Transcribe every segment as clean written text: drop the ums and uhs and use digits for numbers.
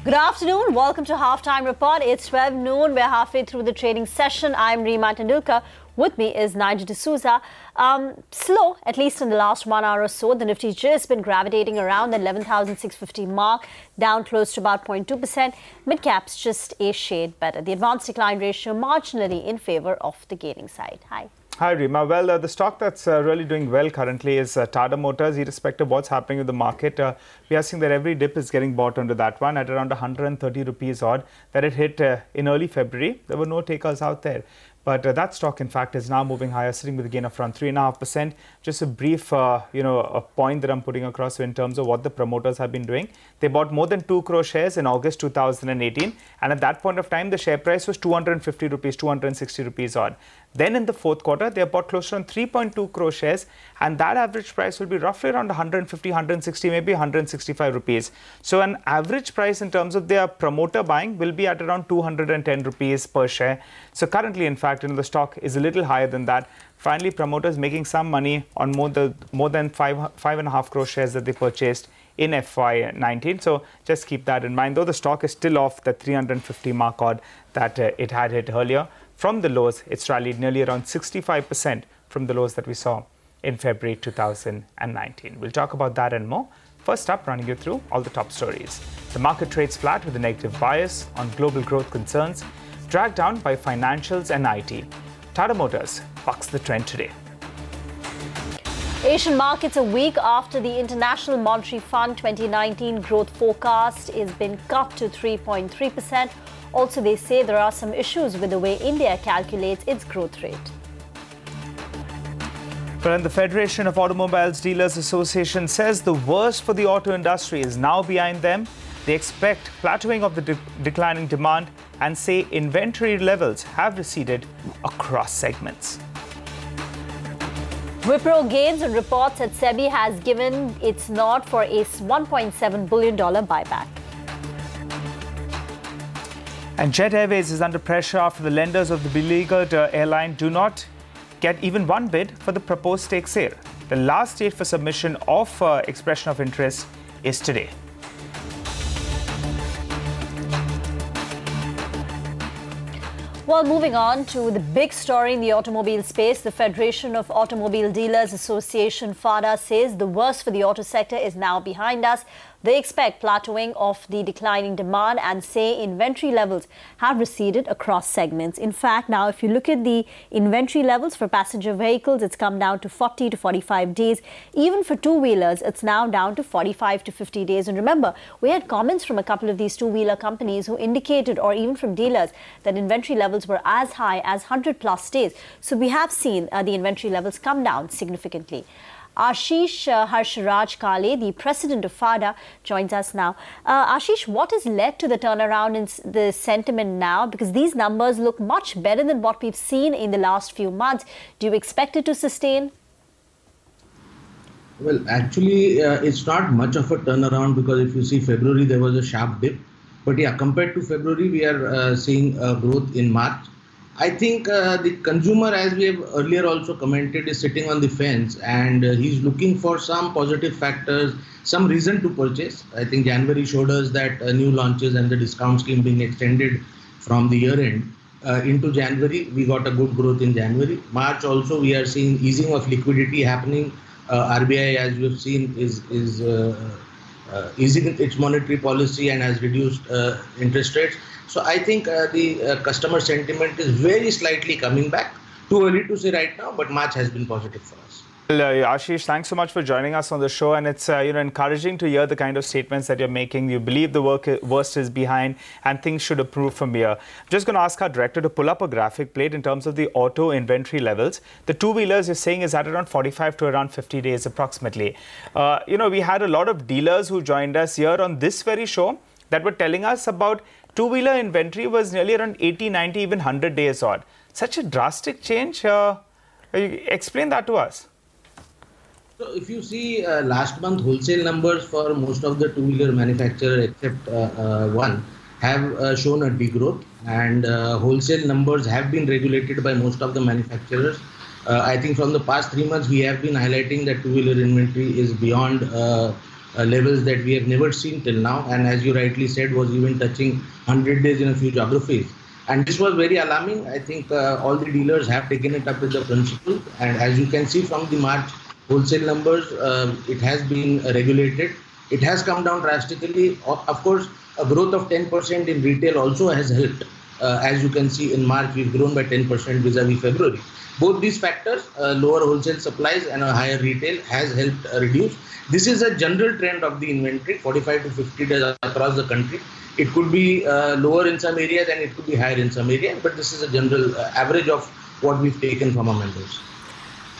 Good afternoon. Welcome to Halftime Report. It's 12 noon. We're halfway through the trading session. I'm Reema Tendulkar. With me is Nigel D'Souza. Slow, at least in the last 1 hour or so. The Nifty's just been gravitating around the 11,650 mark, down close to about 0.2%. Mid-caps just a shade better. The advanced decline ratio marginally in favour of the gaining side. Hi. Hi, Reema. Well, the stock that's really doing well currently is Tata Motors, irrespective of what's happening with the market. We are seeing that every dip is getting bought onto that one at around 130 rupees odd that it hit in early February. There were no takers out there. But that stock, in fact, is now moving higher, sitting with a gain of around 3.5%. Just a brief, a point that I'm putting across in terms of what the promoters have been doing. They bought more than 2 crore shares in August 2018. And at that point of time, the share price was 250 rupees, 260 rupees odd. Then in the fourth quarter, they bought close to 3.2 crore shares. And that average price will be roughly around 150, 160, maybe 165 rupees. So an average price in terms of their promoter buying will be at around 210 rupees per share. So currently, in fact, the stock is a little higher than that. Finally, promoters making some money on more than 5.5 crore shares that they purchased in FY19. So just keep that in mind. Though the stock is still off the 350 mark odd that it had hit earlier. From the lows, it's rallied nearly around 65% from the lows that we saw in February 2019. We'll talk about that and more. First up, running you through all the top stories. The market trades flat with a negative bias on global growth concerns, dragged down by financials and IT. Tata Motors bucks the trend today. Asian markets a week after the International Monetary Fund 2019 growth forecast is been cut to 3.3%. Also, they say there are some issues with the way India calculates its growth rate. But the Federation of Automobiles Dealers Association says the worst for the auto industry is now behind them. They expect plateauing of the declining demand and say inventory levels have receded across segments. Wipro gains and reports that SEBI has given its nod for a $1.7 billion buyback. And Jet Airways is under pressure after the lenders of the beleaguered airline do not get even one bid for the proposed stake sale. The last date for submission of expression of interest is today. Well, moving on to the big story in the automobile space, the Federation of Automobile Dealers Association, FADA, says the worst for the auto sector is now behind us. They expect plateauing of the declining demand and say inventory levels have receded across segments. In fact, now if you look at the inventory levels for passenger vehicles, it's come down to 40 to 45 days. Even for two-wheelers, it's now down to 45 to 50 days. And remember, we had comments from a couple of these two-wheeler companies who indicated, or even from dealers, that inventory levels were as high as 100 plus days. So we have seen the inventory levels come down significantly. Ashish Harshraj Kale, the president of FADA, joins us now. Ashish, what has led to the turnaround in the sentiment now? Because these numbers look much better than what we've seen in the last few months. Do you expect it to sustain? Well, actually, it's not much of a turnaround because if you see February, there was a sharp dip. But yeah, compared to February, we are seeing growth in March. I think the consumer, as we have earlier also commented, is sitting on the fence and he's looking for some positive factors, some reason to purchase. I think January showed us that new launches and the discount scheme being extended from the year end into January. We got a good growth in January. March also, we are seeing easing of liquidity happening. RBI, as you have seen, is easing its monetary policy and has reduced interest rates. So I think the customer sentiment is very slightly coming back. Too early to say right now, but March has been positive for us. Well, Ashish, thanks so much for joining us on the show, and it's encouraging to hear the kind of statements that you're making. You believe the worst is behind and things should improve from here. I'm just going to ask our director to pull up a graphic plate in terms of the auto inventory levels. The two-wheelers you're saying is at around 45 to around 50 days approximately. We had a lot of dealers who joined us here on this very show that were telling us about two-wheeler inventory was nearly around 80, 90, even 100 days odd. Such a drastic change. Explain that to us. So if you see last month wholesale numbers for most of the two-wheeler manufacturers except one have shown a degrowth, and wholesale numbers have been regulated by most of the manufacturers. I think from the past 3 months we have been highlighting that two-wheeler inventory is beyond levels that we have never seen till now, and as you rightly said, was even touching 100 days in a few geographies. And this was very alarming. I think all the dealers have taken it up with the principal, and as you can see from the March wholesale numbers, it has been regulated. It has come down drastically. Of course, a growth of 10% in retail also has helped. As you can see in March, we've grown by 10% vis-a-vis February. Both these factors, lower wholesale supplies and a higher retail, has helped reduce. This is a general trend of the inventory, 45 to 50 days across the country. It could be lower in some areas and it could be higher in some areas, but this is a general average of what we've taken from our members.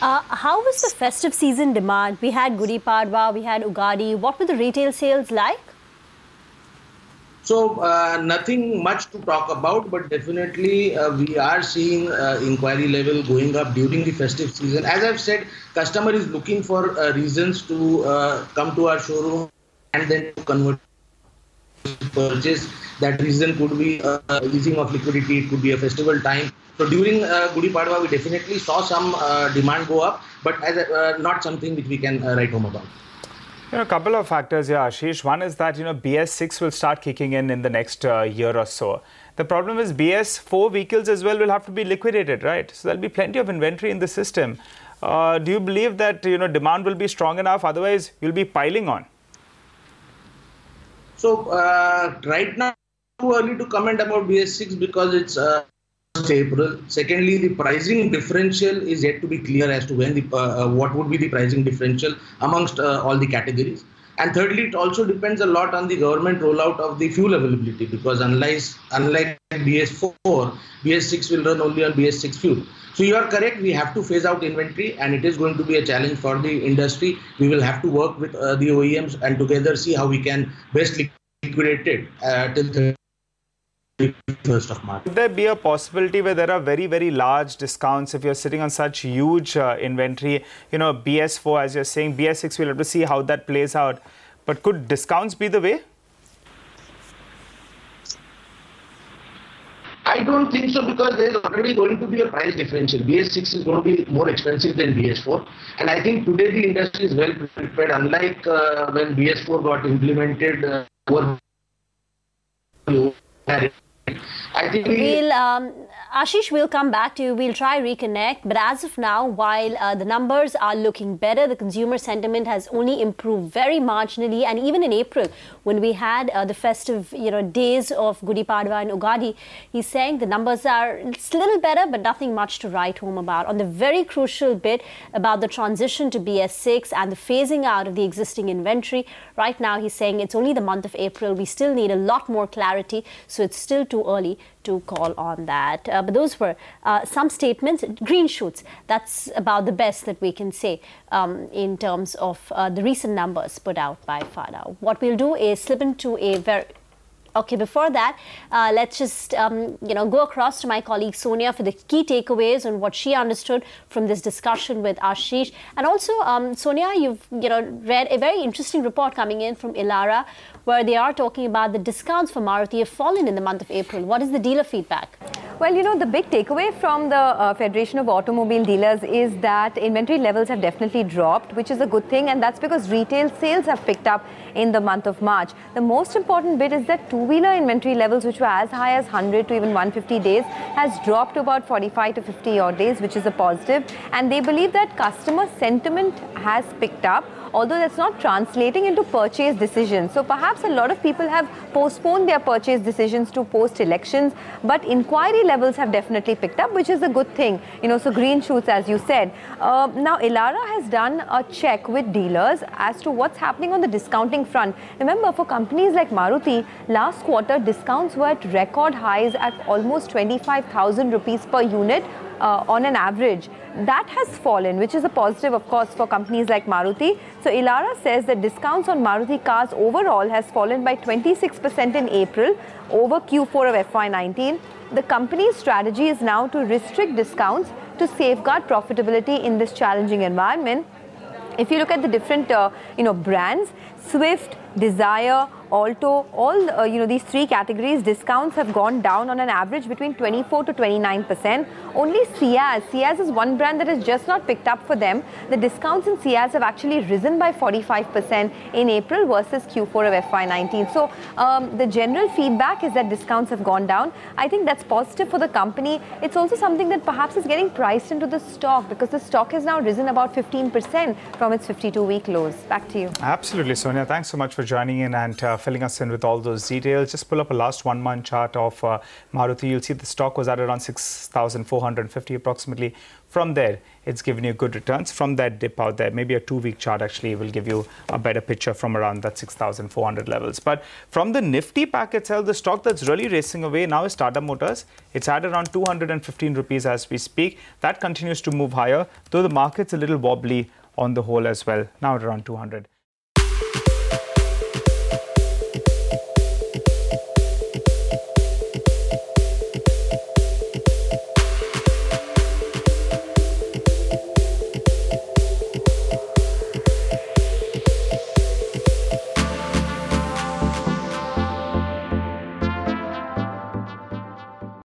How was the festive season demand? We had Gudi Padwa, we had Ugadi. What were the retail sales like? So nothing much to talk about, but definitely we are seeing inquiry level going up during the festive season. As I've said, customer is looking for reasons to come to our showroom and then to convert purchase. That reason could be easing of liquidity, it could be a festival time. So during Gudi Padwa, we definitely saw some demand go up, but as not something which we can write home about. A couple of factors here, Ashish. One is that, BS6 will start kicking in the next year or so. The problem is BS4 vehicles as well will have to be liquidated, right? So there'll be plenty of inventory in the system. Do you believe that, demand will be strong enough? Otherwise, you'll be piling on. So right now, too early to comment about BS6 because it's April. Secondly, the pricing differential is yet to be clear as to when what would be the pricing differential amongst all the categories. And thirdly, it also depends a lot on the government rollout of the fuel availability, because unlike BS4, BS6 will run only on BS6 fuel. So you are correct, we have to phase out inventory and it is going to be a challenge for the industry. We will have to work with the OEMs and together see how we can best liquidate it till 1st of March. Could there be a possibility where there are very, very large discounts if you're sitting on such huge inventory? BS4, as you're saying, BS6, we'll have to see how that plays out. But could discounts be the way? I don't think so, because there is already going to be a price differential. BS6 is going to be more expensive than BS4. And I think today the industry is well prepared, unlike when BS4 got implemented. I think Ashish, we'll come back to you. We'll try reconnect. But as of now, while the numbers are looking better, the consumer sentiment has only improved very marginally. And even in April, when we had the festive, days of Gudi Padwa and Ugadi, he's saying the numbers are a little better, but nothing much to write home about. On the very crucial bit about the transition to BS6 and the phasing out of the existing inventory, right now he's saying it's only the month of April. We still need a lot more clarity, so it's still too early to call on that. But those were some statements, green shoots. That's about the best that we can say in terms of the recent numbers put out by FADA. What we'll do is slip into a very... Okay, before that, let's just, go across to my colleague Sonia for the key takeaways on what she understood from this discussion with Ashish. And also, Sonia, you've, read a very interesting report coming in from Elara, where they are talking about the discounts for Maruti have fallen in the month of April. What is the dealer feedback? Well, the big takeaway from the Federation of Automobile Dealers is that inventory levels have definitely dropped, which is a good thing. And that's because retail sales have picked up in the month of March. The most important bit is that two-wheeler inventory levels, which were as high as 100 to even 150 days, has dropped to about 45 to 50 odd days, which is a positive. And they believe that customer sentiment has picked up, although that's not translating into purchase decisions. So perhaps a lot of people have postponed their purchase decisions to post-elections, but inquiry levels have definitely picked up, which is a good thing. So green shoots, as you said. Now, Elara has done a check with dealers as to what's happening on the discounting front. Remember, for companies like Maruti, last quarter discounts were at record highs at almost 25,000 rupees per unit on an average. That has fallen, which is a positive, of course, for companies like Maruti. So Elara says that discounts on Maruti cars overall has fallen by 26% in April over Q4 of FY19. The company's strategy is now to restrict discounts to safeguard profitability in this challenging environment. If you look at the different, brands, Swift, Desire, Alto, all these three categories, discounts have gone down on an average between 24 to 29%. Only Ciaz is one brand that has just not picked up for them. The discounts in Ciaz have actually risen by 45% in April versus Q4 of FY19. So the general feedback is that discounts have gone down. I think that's positive for the company. It's also something that perhaps is getting priced into the stock because the stock has now risen about 15% from its 52-week lows. Back to you. Absolutely, Sonia. Thanks so much for joining in and filling us in with all those details. Just pull up a last 1 month chart of Maruti. You'll see the stock was at around 6,450 approximately. From there, it's given you good returns. From that dip out there, maybe a 2-week chart actually will give you a better picture from around that 6,400 levels. But from the Nifty pack itself, the stock that's really racing away now is Tata Motors. It's at around 215 rupees as we speak. That continues to move higher, though the market's a little wobbly on the whole as well, now at around 200.